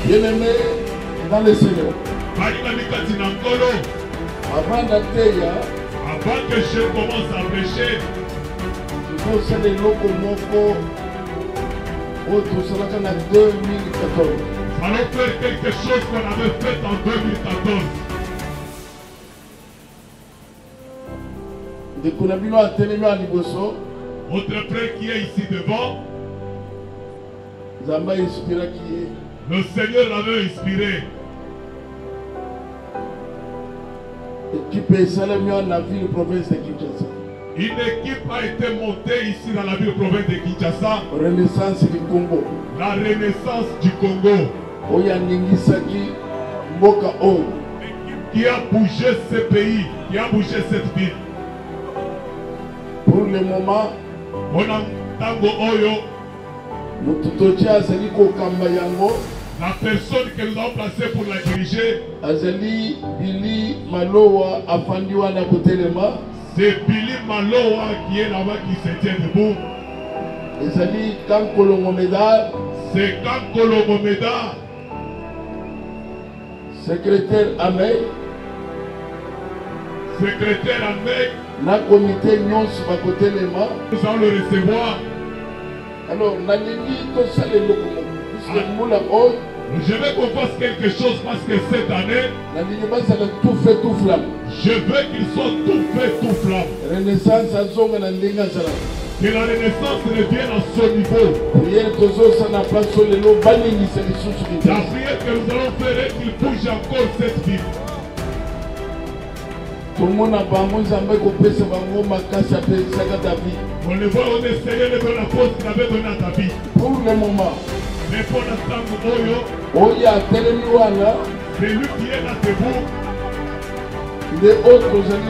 Bien-aimé dans le Seigneur. Avant d'atteindre, avant que je commence à prêcher, il faut savoir le Lokomoko au 2014. Allons faire quelque chose qu'on avait fait en 2014. Votre frère qui est ici devant, le Seigneur l'avait inspiré. Une équipe a été montée ici dans la ville province de Kinshasa. Renaissance du Congo. La renaissance du Congo. Qui a bougé ce pays, qui a bougé cette ville. Pour le moment, la personne que nous avons placée pour la diriger, c'est Billy Malowa qui est là-bas, qui se tient debout. C'est Kankolo Momeda. Secrétaire Amey. Secrétaire Amey. Na comité Nyons Bakotelema. Nous allons le recevoir. Alors, je vais qu'on fasse quelque chose parce que cette année, tout fait tout flamme. Je veux qu'il soit tout fait tout flamme. Renaissance que la renaissance revienne à son niveau. La prière que nous allons faire est qu'il bouge encore cette ville. Tout le monde a besoin de on le voit, on essayait de donner la pause qu'il avait donnée à David. Pour le moment, mais pour l'instant, c'est lui qui est là debout. Les autres, c'est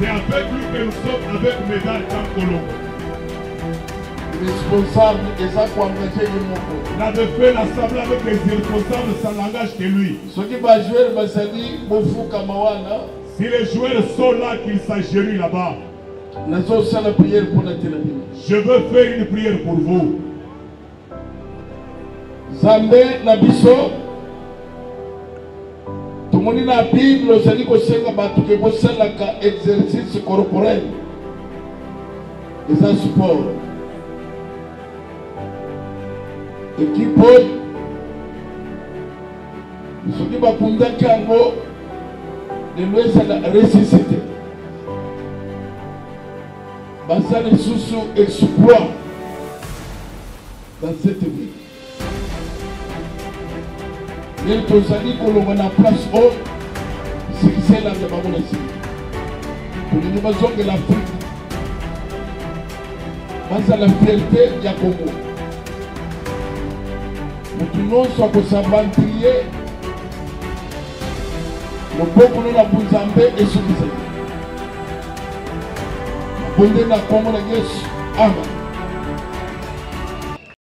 avec lui que nous sommes avec médaille Kankolo. Responsable, et ça pour engager le monde. La de fait l'assemblée avec les responsables, ça n'engage que lui. Si les joueurs sont là, qu'il s'agirait là-bas. Je veux faire une prière pour vous. Zambé Nabiso. Tout le monde dans la Bible, vous allez faire exercice corporel. Et ça support. Équipe, ce qui va pour de l'Ouest à la ressuscité. Ça les sous exploit dans cette vie. Les Tosani qu'on a en place haut, c'est là de Babona ici. Pour les maisons de l'Afrique, face à la fierté du Congo. Nous tenons soit pour s'aventurer, le peuple de la Bouzambé est suffisant. bonde na kombo na Yesu. Amen.